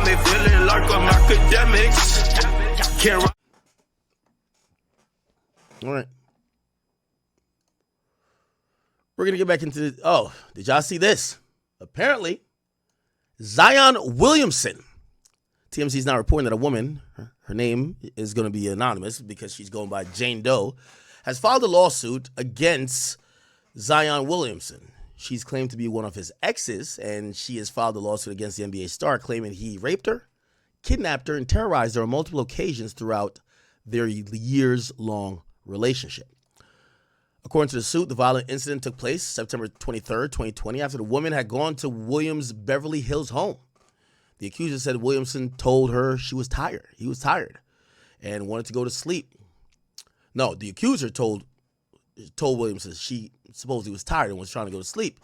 me feeling like I'm academics. Can't run. All right. We're going to get back into the... Oh, did y'all see this? Apparently, Zion Williamson. TMZ is now reporting that a woman, her name is going to be anonymous because she's going by Jane Doe, has filed a lawsuit against Zion Williamson. She's claimed to be one of his exes, and she has filed a lawsuit against the NBA star, claiming he raped her, kidnapped her, and terrorized her on multiple occasions throughout their years-long relationship. According to the suit, the violent incident took place September 23rd, 2020, after the woman had gone to Williams' Beverly Hills home. The accuser said Williamson told her he was tired, and wanted to go to sleep. No, the accuser told Williamson she supposedly was tired and was trying to go to sleep,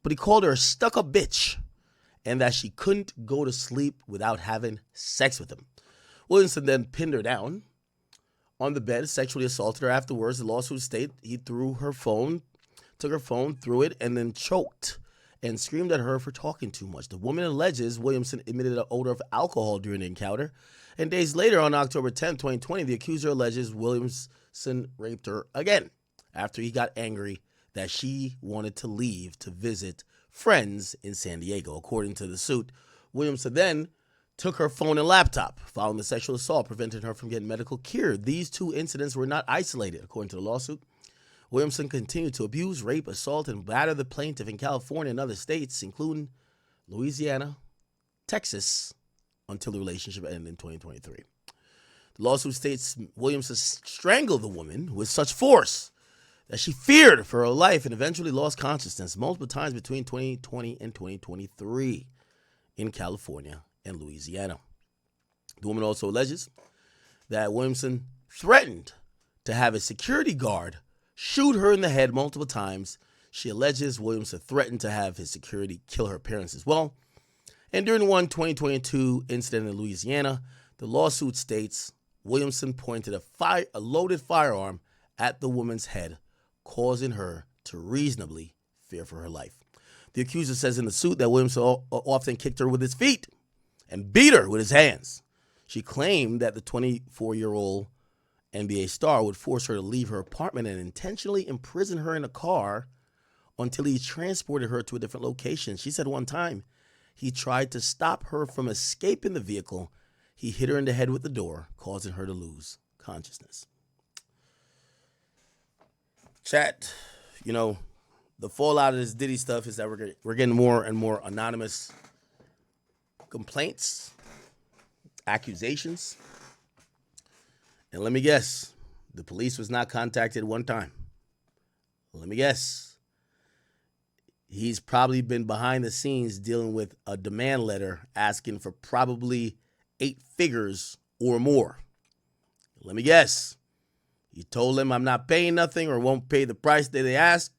but he called her a stuck-up bitch and that she couldn't go to sleep without having sex with him. Williamson then pinned her down on the bed, sexually assaulted her. Afterwards, the lawsuit states he took her phone, threw it, and then choked and screamed at her for talking too much. The woman alleges Williamson emitted an odor of alcohol during the encounter, and days later, on October 10, 2020, the accuser alleges Williamson raped her again after he got angry that she wanted to leave to visit friends in San Diego. According to the suit, Williamson then took her phone and laptop. Following the sexual assault, prevented her from getting medical care. These two incidents were not isolated, according to the lawsuit. Williamson continued to abuse, rape, assault, and batter the plaintiff in California and other states, including Louisiana, Texas, until the relationship ended in 2023. The lawsuit states Williamson strangled the woman with such force that she feared for her life and eventually lost consciousness multiple times between 2020 and 2023 in California and Louisiana. The woman also alleges that Williamson threatened to have a security guard shoot her in the head multiple times. She alleges Williamson threatened to have his security kill her parents as well. And during one 2022 incident in Louisiana, the lawsuit states Williamson pointed a loaded firearm at the woman's head, causing her to reasonably fear for her life. The accuser says in the suit that Williamson often kicked her with his feet and beat her with his hands. She claimed that the 24-year-old NBA star would force her to leave her apartment and intentionally imprison her in a car until he transported her to a different location. She said one time he tried to stop her from escaping the vehicle. He hit her in the head with the door, causing her to lose consciousness. Chat, the fallout of this Diddy stuff is that we're getting more and more anonymous complaints, accusations. And let me guess, the police was not contacted one time. Let me guess. He's probably been behind the scenes dealing with a demand letter asking for probably 8 figures or more. Let me guess. He told them I'm not paying nothing or won't pay the price that they ask.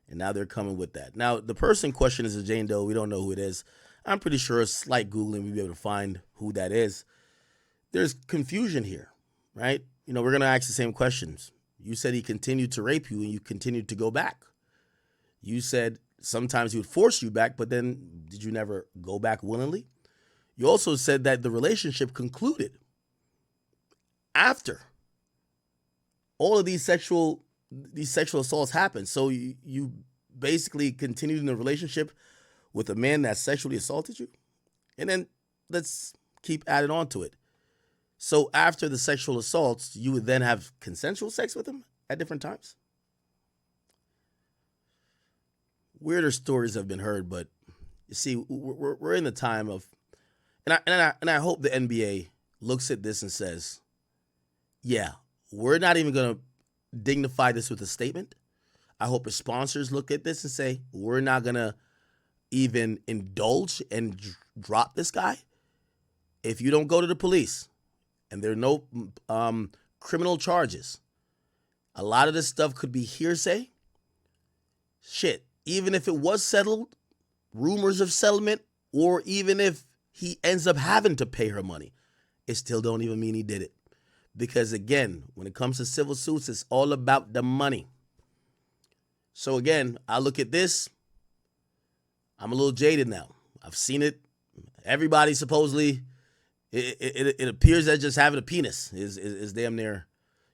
And now they're coming with that. Now, the person in question is a Jane Doe. We don't know who it is. I'm pretty sure a slight Googling, we'll be able to find who that is. There's confusion here, right? We're going to ask the same questions. You said he continued to rape you and you continued to go back. You said sometimes he would force you back, but then did you never go back willingly? You also said that the relationship concluded after all of these sexual assaults happened. So you basically continued in a relationship with a man that sexually assaulted you? And then let's keep adding on to it. So after the sexual assaults, you would then have consensual sex with him at different times? Weirder stories have been heard, but you see, we're in the time of, and I hope the NBA looks at this and says, yeah, we're not even going to dignify this with a statement. I hope his sponsors look at this and say, we're not going to even indulge and drop this guy. If you don't go to the police and there are no criminal charges, a lot of this stuff could be hearsay. Shit, even if it was settled, rumors of settlement, or even if he ends up having to pay her money, it still don't even mean he did it. Because again, when it comes to civil suits, it's all about the money. So again, I look at this, I'm a little jaded now. I've seen it. Everybody supposedly, it appears that just having a penis is damn near,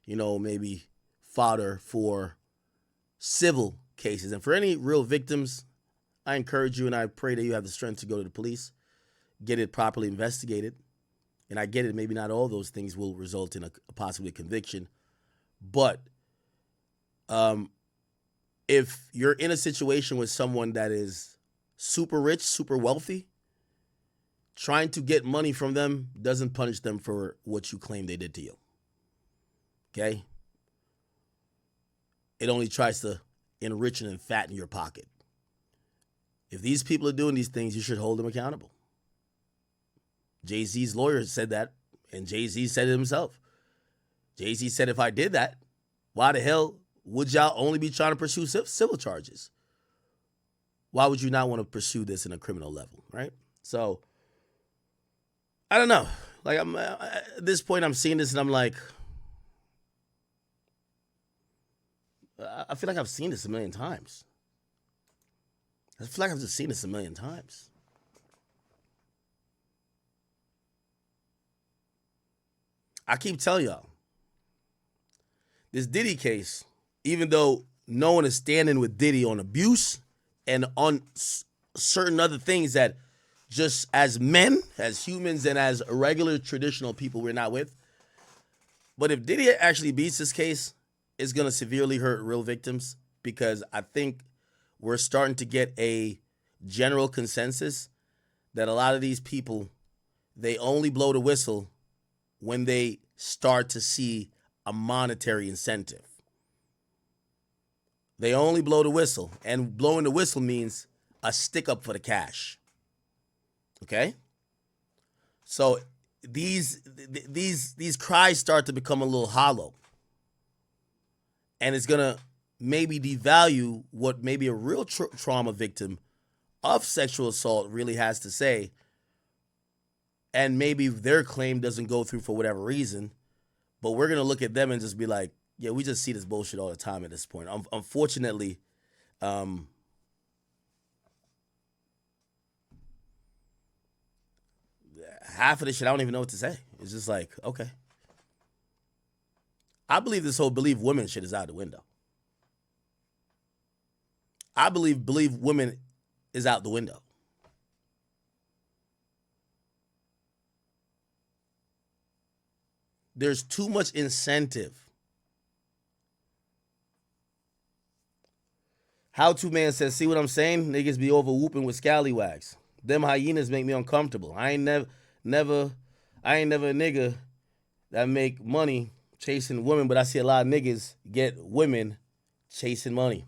maybe fodder for civil cases. And for any real victims, I encourage you and I pray that you have the strength to go to the police, get it properly investigated. And I get it, maybe not all those things will result in a possibly conviction. But if you're in a situation with someone that is super rich, super wealthy, trying to get money from them doesn't punish them for what you claim they did to you. Okay? It only tries to enrich and fatten your pocket. If these people are doing these things, you should hold them accountable. Jay-Z's lawyer said that, and Jay-Z said it himself. Jay-Z said, if I did that, why the hell would y'all only be trying to pursue civil charges? Why would you not want to pursue this in a criminal level, right? So, I don't know. Like, at this point, I'm seeing this, and I'm like, I feel like I've seen this a million times. I feel like I've just seen this a million times. I keep telling y'all, this Diddy case, even though no one is standing with Diddy on abuse and on certain other things that just as men, as humans, and as regular traditional people we're not with, but if Diddy actually beats this case, it's going to severely hurt real victims, because I think we're starting to get a general consensus that a lot of these people, they only blow the whistle when they start to see a monetary incentive. They only blow the whistle, and blowing the whistle means a stick up for the cash. Okay? So these cries start to become a little hollow. And it's going to maybe devalue what maybe a real trauma victim of sexual assault really has to say. And maybe their claim doesn't go through for whatever reason, but we're going to look at them and just be like, yeah, we just see this bullshit all the time at this point. Unfortunately, half of this shit, I don't even know what to say. It's just like, okay. I believe this whole believe women shit is out the window. I believe women is out the window. There's too much incentive. How To Man says, see what I'm saying? Niggas be over whooping with scallywags. Them hyenas make me uncomfortable. I ain't never a nigga that make money chasing women, but I see a lot of niggas get women chasing money.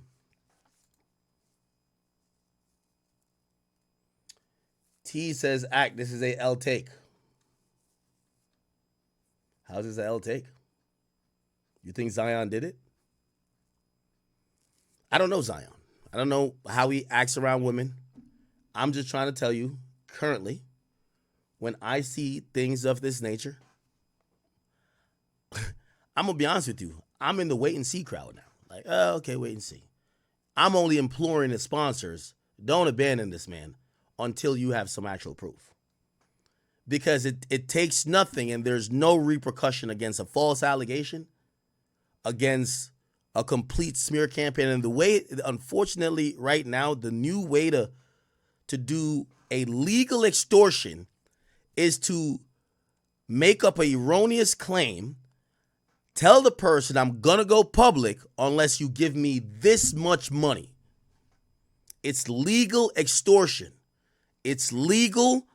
T says, act, this is a L take. How's this an L take? You think Zion did it? I don't know Zion. I don't know how he acts around women. I'm just trying to tell you, currently, when I see things of this nature, I'm going to be honest with you. I'm in the wait and see crowd now. Like, oh, okay, wait and see. I'm only imploring the sponsors, don't abandon this man until you have some actual proof. Because it takes nothing, and there's no repercussion against a false allegation, against a complete smear campaign. And the way, unfortunately, right now, the new way to do a legal extortion is to make up an erroneous claim, tell the person, I'm going to go public unless you give me this much money. It's legal extortion. It's legal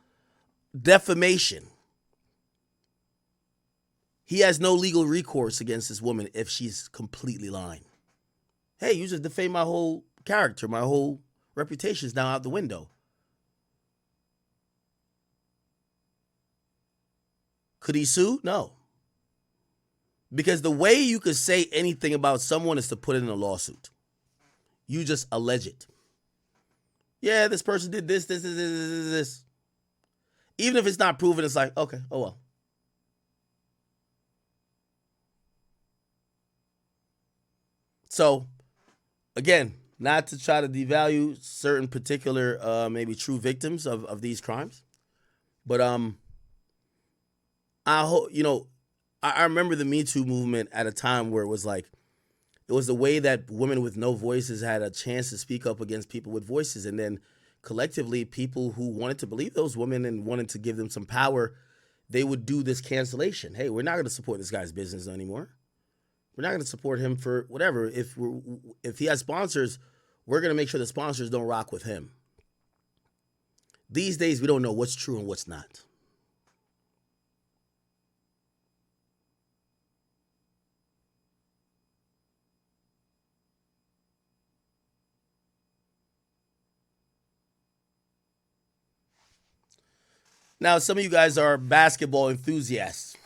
defamation. He has no legal recourse against this woman if she's completely lying. Hey, you just defamed my whole character. My whole reputation is now out the window. Could he sue? No. Because the way you could say anything about someone is to put it in a lawsuit. You just allege it. Yeah, this person did this. Even if it's not proven, it's like, okay, oh well. So, again, not to try to devalue certain particular, maybe true victims of these crimes. But I hope I remember the Me Too movement at a time where it was like it was the way that women with no voices had a chance to speak up against people with voices, and then collectively, people who wanted to believe those women and wanted to give them some power, they would do this cancellation. Hey, we're not going to support this guy's business anymore. We're not going to support him for whatever. If he has sponsors, we're going to make sure the sponsors don't rock with him. These days, we don't know what's true and what's not. Now, some of you guys are basketball enthusiasts,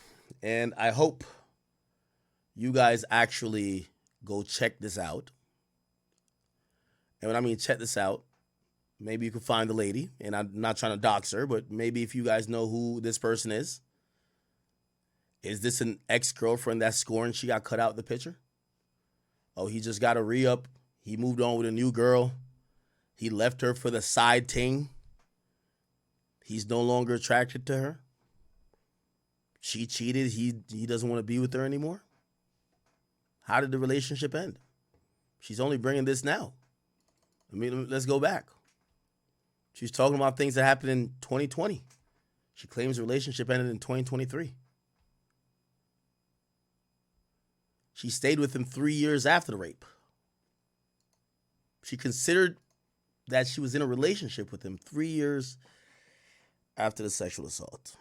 and I hope you guys actually go check this out. And when I mean check this out, maybe you can find the lady, and I'm not trying to dox her, but maybe if you guys know who this person is this an ex-girlfriend that's scoring? She got cut out of the picture? Oh, he just got a re-up. He moved on with a new girl. He left her for the side ting. He's no longer attracted to her. She cheated. He doesn't want to be with her anymore. How did the relationship end? She's only bringing this now. I mean, let's go back. She's talking about things that happened in 2020. She claims the relationship ended in 2023. She stayed with him 3 years after the rape. She considered that she was in a relationship with him 3 years after the sexual assault.